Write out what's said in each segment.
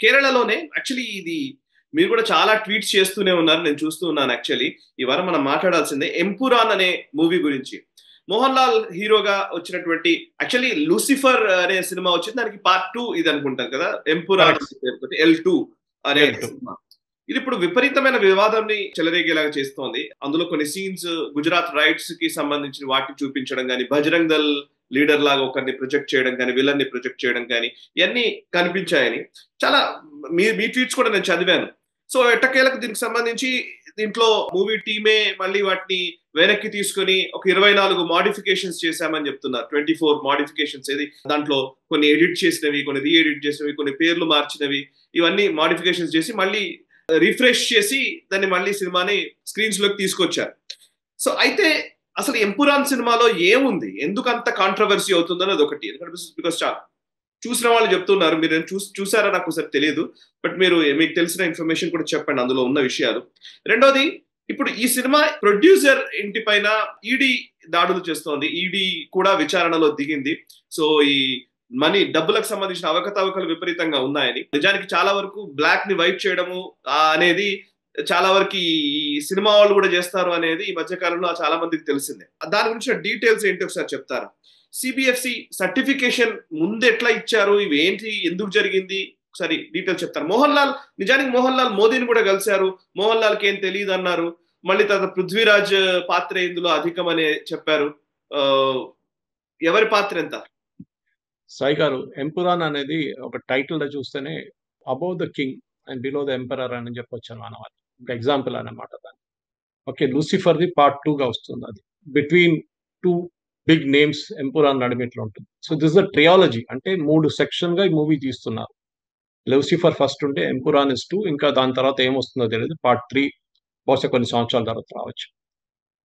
కేరళలోనే యాక్చువల్లీ ఇది మీరు కూడా చాలా ట్వీట్స్ చేస్తూనే ఉన్నారు, నేను చూస్తూ ఉన్నాను. యాక్చువల్లీ ఈ వారం మనం మాట్లాడాల్సిందే ఎంపురాన్ అనే మూవీ గురించి. మోహన్ లాల్ హీరోగా వచ్చినటువంటి యాక్చువల్లీ లూసిఫర్ అనే సినిమా వచ్చింది, దానికి పార్ట్ 2 ఇది అనుకుంటాను కదా, ఎంపురాన్ L2 అనే L2 సినిమా. ఇది ఇప్పుడు విపరీతమైన వివాదాన్ని చెలరేగేలాగా చేస్తోంది. అందులో కొన్ని సీన్స్ గుజరాత్ రైట్స్ కి సంబంధించిన వాటిని చూపించడం కానీ, బజరంగ్ దళ్ లీడర్ లాగా ఒకరిని ప్రొజెక్ట్ చేయడం కానీ, విలన్ ని ప్రొజెక్ట్ చేయడం కానీ, ఇవన్నీ కనిపించాయని చాలా మీ ట్వీట్స్ కూడా నేను చదివాను. సో ఎట్టకేలకు దీనికి సంబంధించి దీంట్లో మూవీ టీమే మళ్ళీ వాటిని వెనక్కి తీసుకొని ఒక 24 మోడిఫికేషన్స్ చేశామని చెప్తున్నారు. 24 మోడిఫికేషన్స్. ఏది దాంట్లో కొన్ని ఎడిట్ చేసినవి, కొన్ని రీఎడిట్ చేసినవి, కొన్ని పేర్లు మార్చినవి, ఇవన్నీ మోడిఫికేషన్స్ చేసి మళ్ళీ రిఫ్రెష్ చేసి దాన్ని మళ్ళీ సినిమాని స్క్రీన్స్ లోకి తీసుకొచ్చారు. సో అయితే అసలు ఎంపురాన్ సినిమాలో ఏముంది, ఎందుకు అంత కాంట్రవర్సీ అవుతుందని అది ఒకటి. బికాస్ చూసిన వాళ్ళు చెప్తున్నారు, మీరు చూసారా నాకు ఒకసారి తెలియదు, బట్ మీకు తెలిసిన ఇన్ఫర్మేషన్ కూడా చెప్పండి అందులో ఉన్న విషయాలు. రెండోది, ఇప్పుడు ఈ సినిమా ప్రొడ్యూసర్ ఇంటి పైన ఈడీ దాడులు చేస్తోంది, ఈడీ కూడా విచారణలో దిగింది. సో ఈ డబ్బులకు సంబంధించిన అవకతవకలు విపరీతంగా ఉన్నాయని, నిజానికి చాలా వరకు బ్లాక్ ని వైట్ చేయడము అనేది చాలా వరకు ఈ సినిమా వాళ్ళు కూడా చేస్తారు అనేది ఈ మధ్య కాలంలో చాలా మందికి తెలిసిందే. దాని గురించి డీటెయిల్స్ ఏంటి ఒకసారి చెప్తారా? సిబిఎఫ్సి సర్టిఫికేషన్ ముందు ఎట్లా ఇచ్చారు, ఇవి ఏంటి, ఎందుకు జరిగింది, ఒకసారి డీటెయిల్స్ చెప్తారు. నిజానికి మోహన్ లాల్ మోదీని కూడా కలిశారు, మోహన్ లాల్కి ఏం తెలియదు అన్నారు. మళ్ళీ తర్వాత పృథ్వీరాజ్ పాత్ర ఇందులో అధికం అని చెప్పారు. ఎవరి పాత్ర ఎంత? సాయి గారు, ఎంపురాన్ అనేది ఒక టైటిల్ లో చూస్తేనే above the king and below the emperor అని చెప్పొచ్చు అనమాట. ఒక ఎగ్జాంపుల్ అన్నమాట దాన్ని. ఓకే, లూసిఫర్ ది పార్ట్ 2 గా వస్తుంది. అది బిట్వీన్ 2 బిగ్ నేమ్స్ ఎంపురాన్ నడిమిట్లో ఉంటుంది. సో దిస్ ద ట్రియాలజీ, అంటే 3 సెక్షన్ గా ఈ మూవీ తీస్తున్నారు. లూసిఫర్ ఫస్ట్ ఉంటే ఎంపురాన్ ఇస్ 2, ఇంకా దాని తర్వాత ఏమొస్తుందో తెలియదు, పార్ట్ 3 బహుశా కొన్ని సంవత్సరాల తర్వాత రావచ్చు.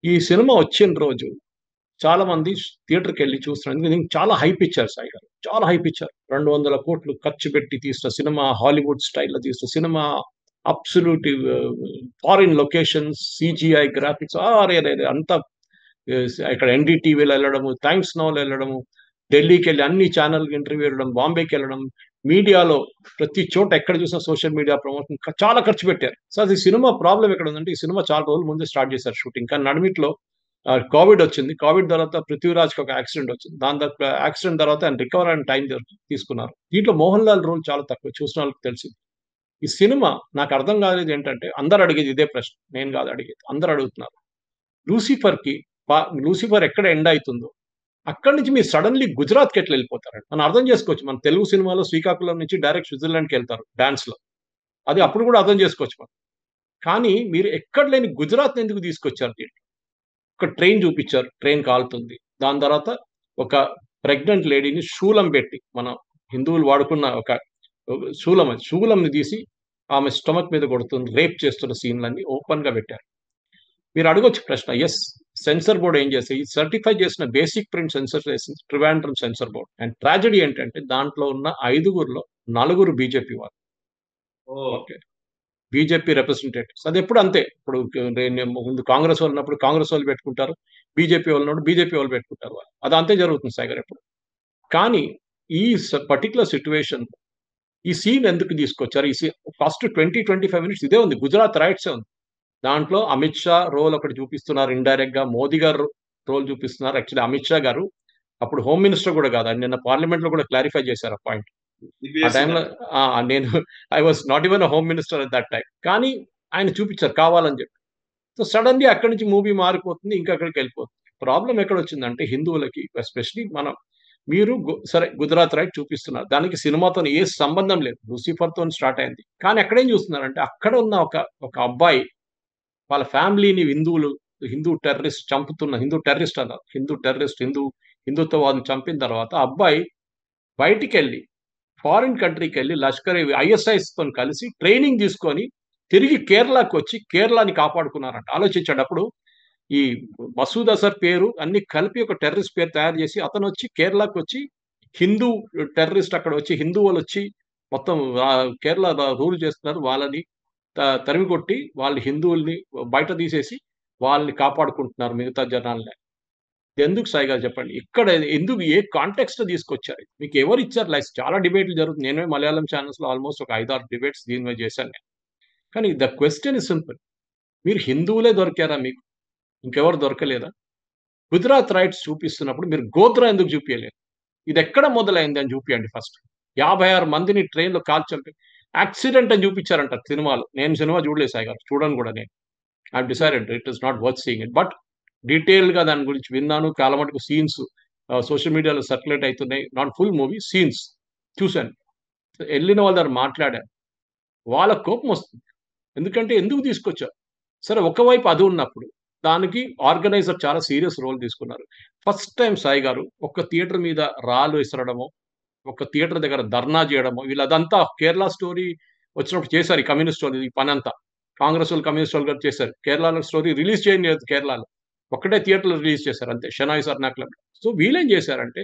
ఈ సినిమా వచ్చిన రోజు చాలా మంది థియేటర్కి వెళ్ళి చూస్తున్నారు. చాలా హైప్ ఇచ్చారు సాయి గారు, చాలా హైప్ ఇచ్చారు. 200 కోట్లు ఖర్చు పెట్టి తీసిన సినిమా, హాలీవుడ్ స్టైల్లో తీసిన cinema, absolute foreign locations, CGI graphics, అంతా ఇక్కడ ఎన్డీటీవీలో వెళ్ళడము, టైమ్స్ నౌలో వెళ్ళడము, ఢిల్లీకి వెళ్ళి అన్ని ఛానల్కి ఇంటర్వ్యూ వెళ్ళడం, బాంబేకి వెళ్ళడం, మీడియాలో ప్రతి చోట ఎక్కడ చూసినా సోషల్ మీడియా ప్రమోషన్ చాలా ఖర్చు పెట్టారు. సో అది సినిమా ప్రాబ్లం ఎక్కడ ఉందంటే, ఈ సినిమా చాలా రోజుల ముందే స్టార్ట్ చేశారు షూటింగ్, కానీ నడిమిట్లో కోవిడ్ వచ్చింది. కోవిడ్ తర్వాత పృథ్వీరాజ్కి ఒక యాక్సిడెంట్ వచ్చింది. దాని తర్వాత యాక్సిడెంట్ తర్వాత ఆయన రికవర్ అయిన టైం తీసుకున్నారు. దీంట్లో మోహన్ లాల్ రోల్ చాలా తక్కువ, చూసిన వాళ్ళకి తెలిసింది. ఈ సినిమా నాకు అర్థం కాలేదు ఏంటంటే, అందరు అడిగేది ఇదే ప్రశ్న, నేను కాదు అడిగేది, అందరు అడుగుతున్నారు. లూసిఫర్ ఎక్కడ ఎండ్ అవుతుందో అక్కడి నుంచి మీరు సడన్లీ గుజరాత్కి ఎట్లా వెళ్ళిపోతారండి? మనం అర్థం చేసుకోవచ్చు. మన తెలుగు సినిమాలో శ్రీకాకుళం నుంచి డైరెక్ట్ స్విట్జర్లాండ్కి వెళ్తారు డాన్స్ లో, అది అప్పుడు కూడా అర్థం చేసుకోవచ్చు మనం. కానీ మీరు ఎక్కడ లేని గుజరాత్ ఎందుకు తీసుకొచ్చారు? దీంట్లో ఒక ట్రైన్ చూపించారు, ట్రైన్ కాలుతుంది. దాని తర్వాత ఒక ప్రెగ్నెంట్ లేడీని శూలం పెట్టి, మన హిందువులు వాడుకున్న ఒక శూలంని తీసి ఆమె స్టమక్ మీద కొడుతుంది, రేప్ చేస్తున్న సీన్లన్నీ ఓపెన్ గా పెట్టారు. మీరు అడగొచ్చు ప్రశ్న, ఎస్, సెన్సర్ బోర్డ్ ఏం చేస్తే ఈ సర్టిఫై చేసిన బేసిక్ ప్రింట్ సెన్సర్ చేసింది Trivandrum sensor board. And tragedy ఏంటంటే, దాంట్లో ఉన్న 5గురిలో 4 బీజేపీ వారు. Okay, BJP representatives. అది ఎప్పుడు అంతే. ఇప్పుడు ముందు కాంగ్రెస్ వాళ్ళు ఉన్నప్పుడు కాంగ్రెస్ వాళ్ళు పెట్టుకుంటారు, బీజేపీ వాళ్ళు ఉన్నప్పుడు బీజేపీ వాళ్ళు పెట్టుకుంటారు. అది అంతే జరుగుతుంది సాగర్ ఎప్పుడు. కానీ ఈ పర్టికులర్ సిచ్యువేషన్, ఈ సీన్ ఎందుకు తీసుకొచ్చారు? ఈ సీన్ ఫస్ట్ 20-25 మినిట్స్ ఇదే ఉంది, గుజరాత్ రైట్సే ఉంది. దాంట్లో అమిత్ షా రోల్ ఒకటి చూపిస్తున్నారు, ఇండైరెక్ట్ గా మోదీ గారు రోల్ చూపిస్తున్నారు. యాక్చువల్లీ అమిత్ షా గారు అప్పుడు హోమ్ మినిస్టర్ కూడా కాదు, నిన్న పార్లమెంట్ లో కూడా క్లారిఫై చేశారు ఆ పాయింట్. ఆ టైంలో నేను I was not even home minister at that time, కానీ ఆయన చూపించారు కావాలని చెప్పి. సో సడన్లీ అక్కడి నుంచి మూవీ మారిపోతుంది, ఇంకా అక్కడికి వెళ్ళిపోతుంది. ప్రాబ్లం ఎక్కడ వచ్చిందంటే, హిందువులకి ఎస్పెషలీ మీరు సరే గుజరాత్ రైట్ చూపిస్తున్నారు, దానికి సినిమాతో ఏ సంబంధం లేదు, లూసిఫర్ తో స్టార్ట్ అయింది. కానీ అక్కడేం చూస్తున్నారంటే, అక్కడ ఉన్న ఒక అబ్బాయి వాళ్ళ ఫ్యామిలీని హిందూ టెర్రరిస్ట్ అన్నారు, హిందుత్వవాదిని చంపిన తర్వాత అబ్బాయి బయటికి వెళ్ళి ఫారిన్ కంట్రీకి వెళ్ళి లష్కర్ ఐఎస్ఐస్ తో కలిసి ట్రైనింగ్ తీసుకొని తిరిగి కేరళకు వచ్చి కేరళని కాపాడుకున్నారంట. ఆలోచించాడు. అప్పుడు ఈ మసూద్ అజర్ పేరు అన్ని కలిపి ఒక టెర్రరిస్ట్ పేరు తయారు చేసి అతను వచ్చి కేరళకు వచ్చి హిందూ టెర్రరిస్ట్ అక్కడ వచ్చి హిందువులు వచ్చి మొత్తం కేరళ రూల్ చేస్తున్నారు, వాళ్ళని తరిమి కొట్టి వాళ్ళు హిందువుల్ని బయట తీసేసి వాళ్ళని కాపాడుకుంటున్నారు మిగతా జనాల్ని. ఎందుకు సాయి గారు చెప్పండి? ఇక్కడ ఎందుకు ఏ కాంటెక్స్ట్‌లో తీసుకొచ్చారు? మీకు ఎవరు ఇచ్చారు లైక్స్? చాలా డిబేట్‌లు జరుగుతుంది. నేనే మలయాళం ఛానెల్స్‌లో ఆల్‌మోస్ట్ ఒక 5, 6 డిబేట్స్ దీని మీద చేశాను నేను. కానీ ద క్వెషన్ ఈస్ సింపుల్. మీరు హిందువులే దొరికారా మీకు? ఇంకెవరు దొరకలేదా? గుజరాత్ రైట్స్ చూపిస్తున్నప్పుడు మీరు గోత్రా ఎందుకు చూపియలేదు? ఇదెక్కడ మొదలైంది అని చూపియండి ఫస్ట్. 56 మందిని ట్రైన్‌లో కాల్చి చంపి యాక్సిడెంట్ అని చూపించారంట సినిమాలో. నేను సినిమా చూడలేదు సాయి గారు. చూడను కూడా నేను. I have decided it is not worth seeing it. But డీటెయిల్డ్‌గా దాని గురించి విన్నాను. చాలా మటుకు సీన్స్ సోషల్ మీడియాలో సర్క్యులేట్ అయితున్నాయి. నాట్ ఫుల్ మూవీ సీన్స్ చూసాను. ఎళ్ళిన వాళ్ళ దగ్గర మాట్లాడాను. వాళ్ళకి కోపమొస్తుంది. ఎందుకంటే ఎందుకు తీసుకొచ్చావు? సరే ఒకవైపు అది ఉన్నప్పుడు, దానికి ఆర్గనైజర్ చాలా సీరియస్ రోల్ తీసుకున్నారు. ఫస్ట్ టైమ్ సాయి గారు ఒక థియేటర్ మీద రాళ్ళు విసరడమో, ఒక థియేటర్ దగ్గర ధర్నా చేయడమో, వీళ్ళదంతా కేరళ స్టోరీ వచ్చినప్పుడు చేశారు ఈ కమ్యూనిస్ట్ స్టోరీ ఈ పనంతా. కాంగ్రెస్ వాళ్ళు, కమ్యూనిస్ట్ వాళ్ళు కూడా చేశారు. కేరళలో స్టోరీ రిలీజ్ చేయలేదు కేరళలో. ఒక్కటే థియేటర్‌లో రిలీజ్ చేశారు అంతే. 'షెనాయి ఎర్నాకులం.' సో వీళ్ళేం చేశారంటే,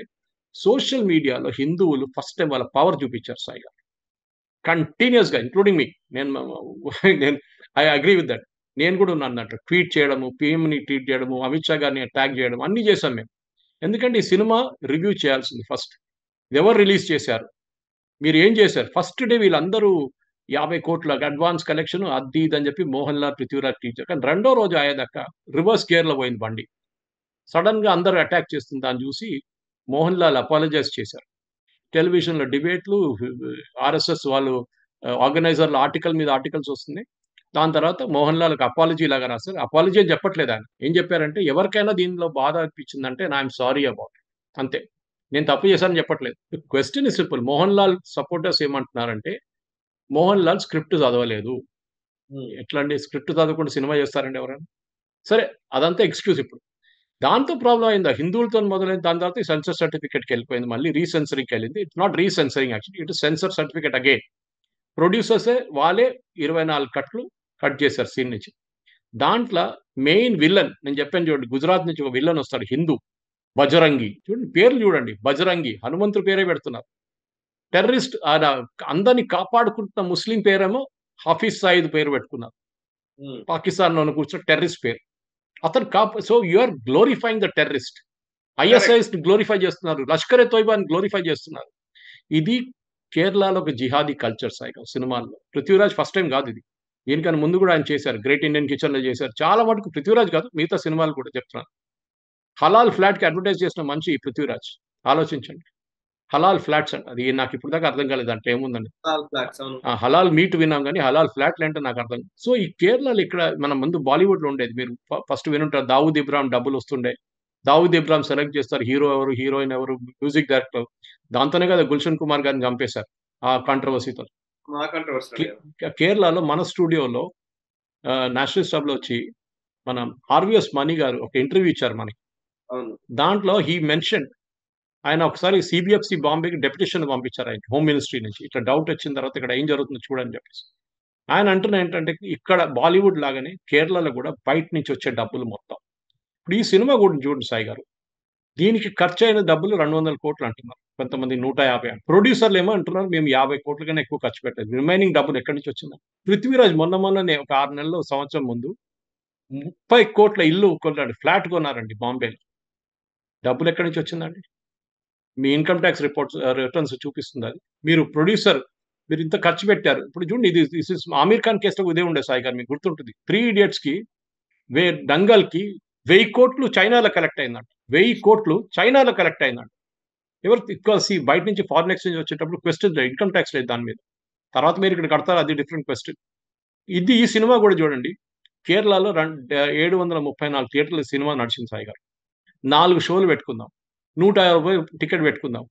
సోషల్ మీడియాలో హిందువులు ఫస్ట్ టైమ్ వాళ్ళ పవర్ చూపించారు సాయి గారు. కంటిన్యూయస్‌గా ఇంక్లూడింగ్ మీ. నేను నేను ఐ అగ్రీ విత్ థట్. నేను కూడా ఉన్నాను దాంట్లో. ట్వీట్ చేయడము, పీఎంని ట్వీట్ చేయడము, అమిత్ షా గారిని ట్యాగ్ చేయడం అన్నీ చేశాం మేము. ఎందుకంటే ఈ సినిమా రివ్యూ చేయాల్సింది ఫస్ట్. ఎవరు రిలీజ్ చేశారు? మీరేం చేశారు? ఫస్ట్ డే వీళ్ళందరూ 50,00,00,000 అడ్వాన్స్ కలెక్షన్ అది ఇది అని చెప్పి 'మోహన్ లాల్', 'పృథ్వీరాజ్' టీచర్. కానీ రెండో రోజు అయ్యేదాకా రివర్స్ గేర్‌లో పోయింది బండి. సడెన్‌గా అందరూ అటాక్ చేస్తున్న దాన్ని చూసి 'మోహన్ లాల్' అపాలజైజ్ చేశారు. టెలివిజన్‌లో డిబేట్‌లు, ఆర్ఎస్ఎస్ వాళ్ళు ఆర్గనైజర్‌ల ఆర్టికల్ మీద ఆర్టికల్స్ వస్తున్నాయి. దాని తర్వాత 'మోహన్ లాల్‌కి' అపాలజీ లాగా రాసారు. అపాలజీ అని చెప్పట్లేదు ఆయన. ఏం చెప్పారంటే, ఎవరికైనా దీనిలో బాధ అనిపించిందంటే ఐయామ్ సారీ అబౌట్ ఇట్. అంతే. నేను తప్పు చేశానని చెప్పట్లేదు. The question is simple. 'Mohan Lal' supporters ఏమంటున్నారంటే, 'మోహన్ లాల్' స్క్రిప్ట్ చదవలేదు. హ్మ్. ఎట్లా అండి? స్క్రిప్ట్ చదవకుండా సినిమా చేస్తారండి ఎవరైనా? సరే అదంతా ఎక్స్‌క్యూజ్ ఇప్పుడు. దాంతో ప్రాబ్లమ్ అయిందా? హిందువులతోని మొదలైంది. దాని తర్వాత ఈ సెన్సార్ సర్టిఫికేట్‌కెళ్ళిపోయింది. మళ్ళీ రీసెన్సరింగ్‌కెళ్ళింది. It's not resensoring actually. It is censor certificate again. ప్రొడ్యూసర్సే వాళ్ళే 24 కట్లు కట్ చేశారు సీన్ నుంచి. దాంట్ల మెయిన్ విలన్ నేను చెప్పాను చూడండి. గుజరాత్ నుంచి ఒక విలన్ వస్తాడు హిందూ. 'బజరంగి' చూడండి పేర్లు చూడండి. 'బజరంగి' హనుమంతుడి పేరే పెడుతున్నారు. టెర్రరిస్ట్ అందరిని కాపాడుకుంటున్న ముస్లిం పేరేమో 'హఫీజ్ సయీద్' పేరు పెట్టుకున్నారు. హ్మ్. పాకిస్తాన్‌లోనే కూర్చొని టెర్రరిస్ట్ పేరు. అతను so you are glorifying the terrorist. Correct. ఐఎస్ఐఎస్‌ని గ్లోరిఫై చేస్తున్నారు. లష్కర్ ఎ తోయిబాని గ్లోరిఫై చేస్తున్నారు. ఇది కేరళలో ఒక జిహాదీ కల్చర్ సాయిగా సినిమాల్లో. 'పృథ్వీరాజ్' ఫస్ట్ టైమ్ కాదు ఇది. దీనికన్నా ముందు కూడా ఆయన చేశారు. 'గ్రేట్ ఇండియన్ కిచెన్‌లో' చేశారు. చాలా మటుకు 'పృథ్వీరాజ్' కాదు మిగతా సినిమాలు కూడా చెప్తున్నాను. హలాల్ ఫ్లాట్‌కి అడ్వర్టైజ్ చేసిన మనిషి ఈ 'పృథ్వీరాజ్.' ఆలోచించండి. హలాల్ ఫ్లాట్స్ అంట. అది నాకు ఇప్పటి దాకా అర్థం కాలేదు దాంట్లో ఏముందని. ఆల్ ఫ్లాట్స్ అవును. హలాల్ మీట్ విన్నాం గానీ హలాల్ ఫ్లాట్‌లంటే నాకు అర్థం కాదు. సో ఈ కేరళలో ఇక్కడ మన ముందు బాలీవుడ్‌లో ఉండేది. మీరు ఫస్ట్ వినుంటారు 'దావూద్ ఇబ్రాహిం' డబ్బులొస్తుండే. 'దావూద్ ఇబ్రాహిం' సెలెక్ట్ చేస్తారు. హీరో ఎవరు? హీరోయిన్ ఎవరు? Music director. దాంతోనే కదా 'గుల్షన్ కుమార్' గారిని చంపేశారు. ఆ కాంట్రోవర్సీతో. మా కంట్రోవర్సీ. కేరళలో మన స్టూడియోలో నేషనల్ స్టబ్‌లో వచ్చి మన 'ఆర్‌వీఎస్ మణి' గారు ఒక ఇంటర్వ్యూ ఇచ్చారు మనకి. అవును. దాంట్లో హి మెన్షన్డ్ ఆయన ఒకసారి సీబీఎఫ్‌సీ బాంబేకి డెప్యుటేషన్ పంపించారు ఆయనకి హోమ్ మినిస్ట్రీ నుంచి. ఇట్లా డౌట్ వచ్చిన తర్వాత ఇక్కడ ఏం జరుగుతుందో చూడని చెప్పేసి. ఆయన అంటున్నది ఏంటంటే ఇక్కడ బాలీవుడ్ లాగానే కేరళలో కూడా బయట నుంచి వచ్చే డబ్బులు మొత్తం. ఇప్పుడు ఈ సినిమా కూడా చూడండి సాయి గారు. దీనికి ఖర్చయిన డబ్బులు 200,00,00,000 అంటున్నారు. కొంతమంది 150 ప్రొడ్యూసర్‌లేమో అంటున్నారు మేము 50,00,00,000 కన్నా ఎక్కువ ఖర్చు పెట్టలేదు. రిమైనింగ్ డబ్బులు ఎక్కడి నుంచి వచ్చిందని. 'పృథ్వీరాజ్' మొన్ననే ఒక 6 నెలలు, సంవత్సరం ముందు 30,00,00,000 ఇల్లు కొన్నాడు. ఫ్లాట్ కొన్నారండి బాంబేలో. డబ్బులు ఎక్కడి నుంచి వచ్చిందండి? మీ ఇన్‌కమ్ టాక్స్ రిటర్న్స్ చూపిస్తుందది. మీరు ప్రొడ్యూసర్ మీరు ఇంత ఖర్చు పెట్టారు. ఇప్పుడు చూడండి దిస్ ఇస్ 'ఆమీర్ ఖాన్' కేస్‌లో ఇదే ఉండే సాయి గారు మీకు గుర్తుంటది. 'త్రీ ఇడియట్స్‌కి' 'దంగల్‌కి' 1000,00,00,000 చైనాలో కలెక్ట్ అయిందంట. 1000,00,00,000 చైనాలో కలెక్ట్ అయిందంట. ఎవరు బికాస్ బయట నుంచి ఫారిన్ ఎక్స్‌చేంజ్ వచ్చేటప్పుడు క్వెషన్ లేదు. ఇన్‌కమ్ టాక్స్ లేదు దాని మీద. తర్వాత మీరు ఇక్కడ కడతారు అది డిఫరెంట్ క్వెషన్. ఇది ఈ సినిమా కూడా చూడండి. కేరళలో 734 థియేటర్‌లో సినిమా నడిచింది సాయి గారు. 4 షోలు పెట్టుకుందాం. రూ. 150 టికెట్ పెట్టుకుందాం.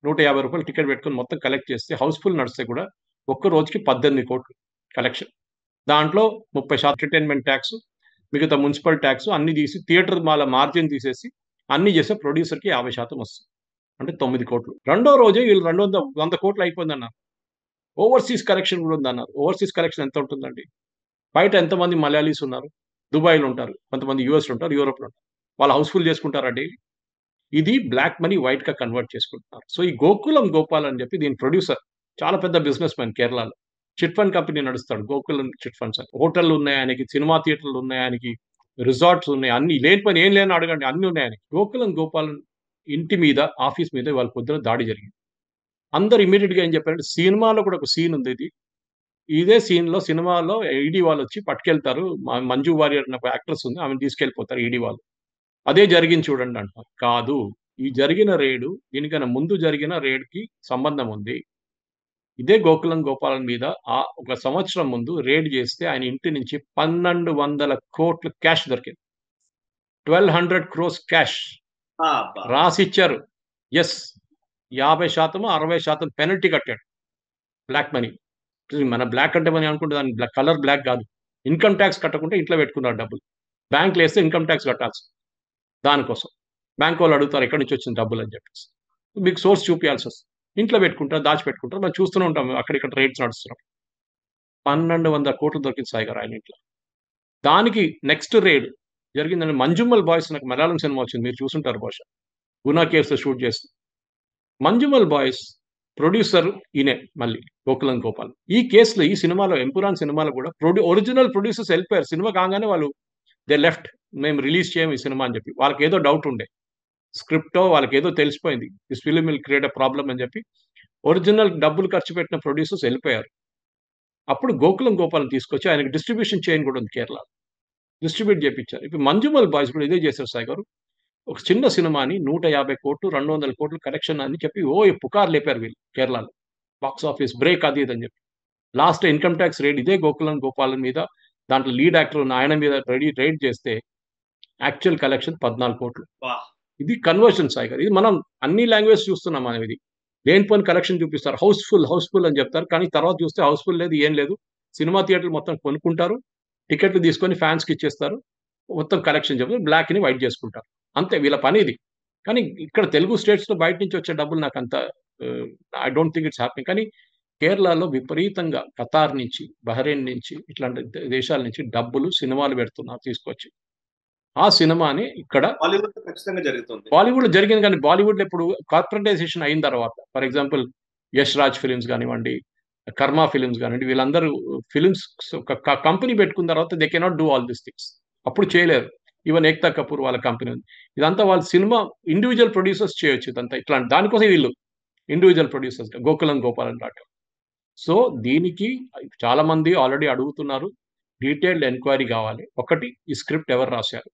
రూ. 150 టికెట్ పెట్టుకొని మొత్తం కలెక్ట్ చేస్తే హౌస్‌ఫుల్ నడిస్తే కూడా ఒక్క రోజుకి 18,00,00,000 కలెక్షన్. దాంట్లో 30% ఎంటర్‌టైన్‌మెంట్ టాక్స్, మిగతా మున్సిపల్ టాక్స్ అన్నీ తీసి థియేటర్ మార్జిన్ తీసేసి అన్నీ చేస్తే ప్రొడ్యూసర్‌కి 50% వస్తుంది. అంటే 9,00,00,000. రెండో రోజే వీళ్ళు 100,00,00,000 అయిపోయిందన్నారు. ఓవర్‌సీస్ కలెక్షన్ కూడా ఉందన్నారు. ఓవర్‌సీస్ కలెక్షన్ ఎంత ఉంటుందండి? బయట ఎంతమంది మలయాళీస్ ఉన్నారు? దుబాయ్‌లో ఉంటారు. కొంతమంది యూఎస్‌లో ఉంటారు. యూరోప్‌లో ఉంటారు. వాళ్ళు హౌస్‌ఫుల్ చేసుకుంటారా డైలీ? ఇది బ్లాక్ మనీ వైట్‌గా కన్వర్ట్ చేసుకుంటున్నారు. సో, ఈ గోకులం గోపాల్ అని చెప్పి దీని ప్రొడ్యూసర్ చాలా పెద్ద బిజినెస్ మ్యాన్ కేరళలో. చిట్ ఫండ్ కంపెనీ నడుస్తాడు. గోకులం చిట్ ఫండ్స్ అని. హోటల్‌లు ఉన్నాయి ఆయనకి, సినిమా థియేటర్‌లు ఉన్నాయి ఆయనకి, రిసార్ట్స్ ఉన్నాయి, అన్ని లేని పని ఏం లేని అడగండి, అన్ని ఉన్నాయని. గోకులం గోపాల్ ఇంటి మీద, ఆఫీస్ మీద వాళ్ళ పొద్దున దాడి జరిగింది. అందరు ఇమీడియట్ గా ఏం చెప్పారంటే, సినిమాలో కూడా ఒక సీన్ ఉంది. ఇదే సినిమాలో ఈడీ వాళ్ళు వచ్చి పట్టుకెళ్తారు. మంజు వారియర్ అనే ఒక యాక్ట్రెస్ ఉంది, ఆమెను తీసుకెళ్ళిపోతారు ఈడీ వాళ్ళు. అదే జరిగింది చూడండి అంటారు. కాదు, ఈ జరిగిన రేడు దీనికన్నా ముందు జరిగిన రేడ్కి సంబంధం ఉంది. ఇదే గోకులం గోపాలన్ మీద ఒక సంవత్సరం ముందు రేడ్ చేస్తే ఆయన ఇంటి నుంచి 1200 కోట్లు క్యాష్ దొరికింది. 1200 crores క్యాష్ రాసిచ్చారు. ఎస్, 50% 60% పెనల్టీ కట్టాడు. Black money. మన బ్లాక్ అంటే మనీ అనుకుంటే దాని కలర్ బ్లాక్ కాదు. ఇన్కమ్ ట్యాక్స్ కట్టకుంటే ఇంట్లో పెట్టుకున్నారు డబ్బులు. బ్యాంకులు వేస్తే ఇన్కమ్ ట్యాక్స్ కట్టాల్సి, దానికోసం బ్యాంక్ వాళ్ళు అడుగుతారు ఎక్కడి నుంచి వచ్చిన డబ్బులు అని చెప్పేసి. మీకు సోర్స్ చూపించాల్సి వస్తుంది. ఇంట్లో పెట్టుకుంటారు, దాచిపెట్టుకుంటారు. మనం చూస్తూనే ఉంటాం అక్కడిక్కడ రేట్స్ నడుస్తున్నాం. 1200 కోట్లు దొరికింది సాయి గారు ఆయన ఇంట్లో. దానికి నెక్స్ట్ రేడ్ జరిగిందని మంజుమల్ బాయ్స్, నాకు మలయాళం సినిమా వచ్చింది, మీరు చూసుంటారు బహుశా, గునా కేవ్స్ షూట్ చేసి. మంజుమల్ బాయ్స్ ప్రొడ్యూసర్ ఈయనే మళ్ళీ గోకులం గోపాల్. ఈ కేసులో, ఈ సినిమాలో, ఎంపురాన్ సినిమాలో కూడా ఒరిజినల్ ప్రొడ్యూసర్స్ వెళ్ళిపోయారు. సినిమా కాగానే వాళ్ళు దే లెఫ్ట్, మేము రిలీజ్ చేయం ఈ సినిమా అని చెప్పి. వాళ్ళకి ఏదో డౌట్ ఉండే, స్క్రిప్టో వాళ్ళకి ఏదో తెలిసిపోయింది, this film will create a problem అని చెప్పి ఒరిజినల్ డబ్బులు ఖర్చు పెట్టిన ప్రొడ్యూసర్స్ వెళ్ళిపోయారు. అప్పుడు గోకులం గోపాల్ని తీసుకొచ్చి, ఆయనకి డిస్ట్రిబ్యూషన్ చైన్ కూడా ఉంది కేరళ, డిస్ట్రిబ్యూట్ చేయించారు. ఇప్పుడు మంజుమల్ బాయ్స్ కూడా ఇదే చేశారు సాయి గారు. ఒక చిన్న సినిమాని 150 కోట్లు 200 కోట్లు కలెక్షన్ అని చెప్పి పుకారు లేపారు వీళ్ళు కేరళలో. బాక్స్ ఆఫీస్ బ్రేక్ అది ఇది అని చెప్పి. లాస్ట్ ఇన్కమ్ ట్యాక్స్ రేడ్ ఇదే గోకులం గోపాలన్ మీద, దాంట్లో లీడ్ యాక్టర్ ఉన్న ఆయన మీద రైడ్ చేస్తే యాక్చువల్ కలెక్షన్ 14 కోట్లు. ఇది కన్వర్షన్ సాయి గారు. ఇది మనం అన్ని లాంగ్వేజ్ చూస్తున్నాం మనం. ఇది లేనిపోని కలెక్షన్ చూపిస్తారు, హౌస్ఫుల్ అని చెప్తారు, కానీ తర్వాత చూస్తే హౌస్ఫుల్ లేదు, ఏం లేదు. సినిమా థియేటర్లు మొత్తం కొనుక్కుంటారు, టికెట్లు తీసుకొని ఫ్యాన్స్కి ఇచ్చేస్తారు, మొత్తం కలెక్షన్ చెప్తారు, బ్లాక్ని వైట్ చేసుకుంటారు, అంతే వీళ్ళ పని ఇది. కానీ ఇక్కడ తెలుగు స్టేట్స్లో బయట నుంచి వచ్చే డబ్బులు నాకు అంత I don't think it's happening. కానీ కేరళలో విపరీతంగా ఖతార్ నుంచి, బహ్రెయిన్ నుంచి, ఇట్లాంటి దేశాల నుంచి డబ్బులు సినిమాలు పెడుతున్నారు తీసుకొచ్చి. ఆ సినిమాని ఇక్కడ బాలీవుడ్ లో జరిగింది. కానీ బాలీవుడ్ లో ఇప్పుడు కార్పొరేటైజేషన్ అయిన తర్వాత, for example Yash Raj films కానివ్వండి, కర్మ ఫిలిమ్స్ కానివ్వండి, వీళ్ళందరూ ఫిలిమ్స్ కంపెనీ పెట్టుకున్న తర్వాత they cannot do all this things. అప్పుడు చేయలేరు. ఈవెన్ ఏక్తా కపూర్ వాళ్ళ కంపెనీ ఉంది. ఇదంతా వాళ్ళ సినిమా ఇండివిజువల్ ప్రొడ్యూసర్స్ చేయొచ్చు ఇదంతా. ఇట్లాంటి దానికోసం వీళ్ళు ఇండివిజువల్ ప్రొడ్యూసర్స్ గోకులం గోపాలన్ రాట. సో దీనికి చాలా మంది ఆల్రెడీ అడుగుతున్నారు, డీటెయిల్డ్ ఎంక్వైరీ కావాలి. ఒకటి, ఈ స్క్రిప్ట్ ఎవరు రాశారు?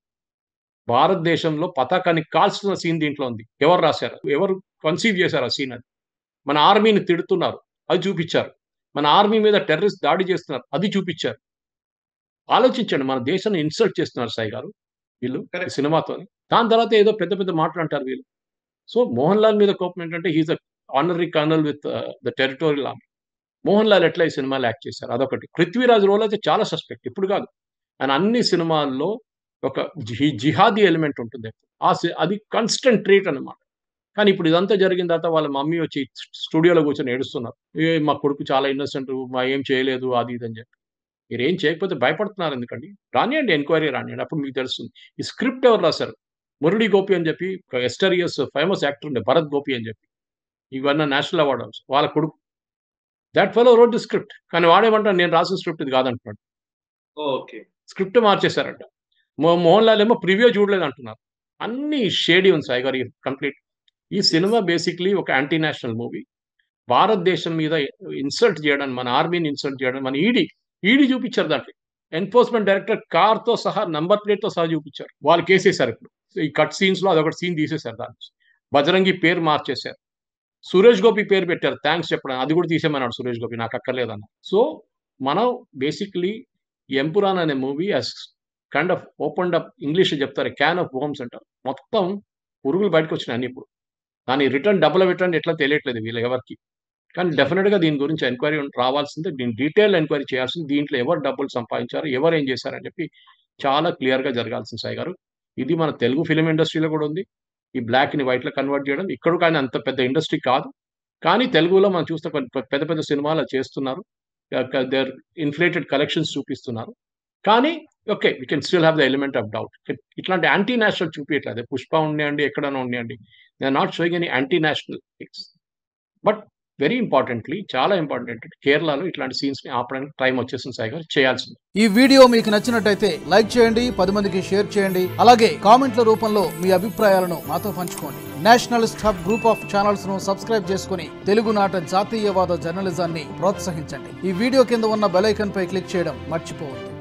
భారతదేశంలో పతాకానికి కాల్సిన సీన్ దీంట్లో ఉంది. ఎవరు రాశారు? ఎవరు కన్సీవ్ చేశారు ఆ సీన్? అది మన ఆర్మీని తిడుతున్నారు, అది చూపించారు. మన ఆర్మీ మీద టెర్రరిస్ట్ దాడి చేస్తున్నారు, అది చూపించారు. ఆలోచించండి, మన దేశాన్ని ఇన్సల్ట్ చేస్తున్నారు సాయి గారు వీళ్ళు సినిమాతో. దాని తర్వాత ఏదో పెద్ద పెద్ద మాటలు అంటారు వీళ్ళు. సో మోహన్ లాల్ మీద కోపం ఏంటంటే, he is a honorary colonel with the territorial army. Mohan Lal ఎట్లా ఈ సినిమాలో యాక్ట్ చేశారు అదొకటి. పృథ్వీరాజ్ రోల్ అయితే చాలా సస్పెక్ట్, ఇప్పుడు కాదు. ఆయన అన్ని సినిమాల్లో ఒక జిహాదీ ఎలిమెంట్ ఉంటుంది, అది కన్స్టెంట్ ట్రీట్ అనమాట. కానీ ఇప్పుడు ఇదంతా జరిగిన తర్వాత వాళ్ళ మమ్మీ వచ్చి స్టూడియోలో కూర్చొని ఏడుస్తున్నారు, మా కొడుకు చాలా ఇన్నోసెంట్, మా ఏం చేయలేదు అది ఇది అని చెప్పి. మీరు ఏం చేయకపోతే భయపడుతున్నారు ఎందుకండి? రానియండి, ఎంక్వైరీ రానియండి, అప్పుడు మీకు తెలుస్తుంది. ఈ స్క్రిప్ట్ ఎవరు రాశారు? మురళీ గోపి అని చెప్పి ఎస్టరియస్ ఫేమస్ యాక్టర్ ఉండే, భరత్ గోపి అని చెప్పి, ఇవన్న నేషనల్ అవార్డు, వాళ్ళ కొడుకు. That fellow wrote the script. కానీ వాడేమంటాడు, నేను రాసిన స్క్రిప్ట్ ఇది కాదంటున్నాడు. స్క్రిప్ట్ మార్చేశారంట. మోహన్ లాల్ ఏమో ప్రివ్యూ చూడలేదు అంటున్నారు. అన్ని షేడీ ఉంది సాయి గారు కంప్లీట్. ఈ సినిమా బేసిక్లీ ఒక యాంటీ నేషనల్ మూవీ. భారతదేశం మీద ఇన్సల్ట్ చేయడానికి, మన ఆర్మీని ఇన్సల్ట్ చేయడానికి, మన ఈడీ చూపించారు దాంట్లో. ఎన్ఫోర్స్మెంట్ డైరెక్టర్ కార్తో సహా, నంబర్ ప్లేట్తో సహా చూపించారు. వాళ్ళు కేసేశారు. ఇప్పుడు ఈ కట్ సీన్స్ లో అదొకటి సీన్ తీసేశారు. దాన్ని బజరంగి పేరు మార్చేశారు. సురేష్ గోపి పేరు పెట్టారు థ్యాంక్స్ చెప్పడం, అది కూడా తీసేమన్నాడు సురేష్ గోపి, నాకు అక్కర్లేదన్న. సో మనం బేసిక్లీ ఎంపురాన్ అనే movie kind of opened up, English చెప్తారు క్యాన్ ఆఫ్ బోమ్స్ అంటారు. మొత్తం పురుగులు బయటకు వచ్చినాయి అన్ని. ఇప్పుడు దాని డబుల్ రిటర్న్ ఎట్లా తెలియట్లేదు వీళ్ళు ఎవరికి. కానీ డెఫినెట్గా దీని గురించి ఎంక్వైరీ రావాల్సిందే, దీని డీటెయిల్ ఎంక్వైరీ చేయాల్సింది. దీంట్లో ఎవరు డబ్బులు సంపాదించారు, ఎవరు ఏం చేశారని చెప్పి చాలా క్లియర్గా జరగాల్సింది సాయి గారు. ఇది మన తెలుగు ఫిలిం ఇండస్ట్రీలో కూడా ఉంది, ఈ బ్లాక్ని వైట్లో కన్వర్ట్ చేయడం. ఇక్కడ కానీ అంత పెద్ద ఇండస్ట్రీ కాదు, కానీ తెలుగులో మనం చూస్తే పెద్ద పెద్ద సినిమాలు చేస్తున్నారు. దేర్ ఇన్ఫ్లేటెడ్ కలెక్షన్స్ చూపిస్తున్నారు. కానీ okay, we can still have the element of doubt. ఇట్లాంటి యాంటీ నేషనల్ చూపించట్లేదు. పుష్ప ఉన్నాయండి, ఎక్కడైనా ఉన్నాయండి, they are not showing any anti national things. But very importantly, చాలా ఇంపార్టెంట్, కేరళలో ఇట్లాంటి సీన్స్ ని ఆపడానికి టైం వచ్చేసింది సాయి గారు, చేయాల్సింది. ఈ వీడియో మీకు నచ్చినట్టయితే లైక్ చేయండి, 10 మందికి షేర్ చేయండి. అలాగే కామెంట్ల రూపంలో మీ అభిప్రాయాలను మాతో పంచుకోండి. Nationalist hub group of channels ను సబ్స్క్రైబ్ చేసుకుని తెలుగునాట జాతీయవాద జర్నలిజాన్ని ప్రోత్సహించండి. ఈ వీడియో కింద ఉన్న బెల్ ఐకాన్ పై క్లిక్ చేయడం మర్చిపోవద్దు.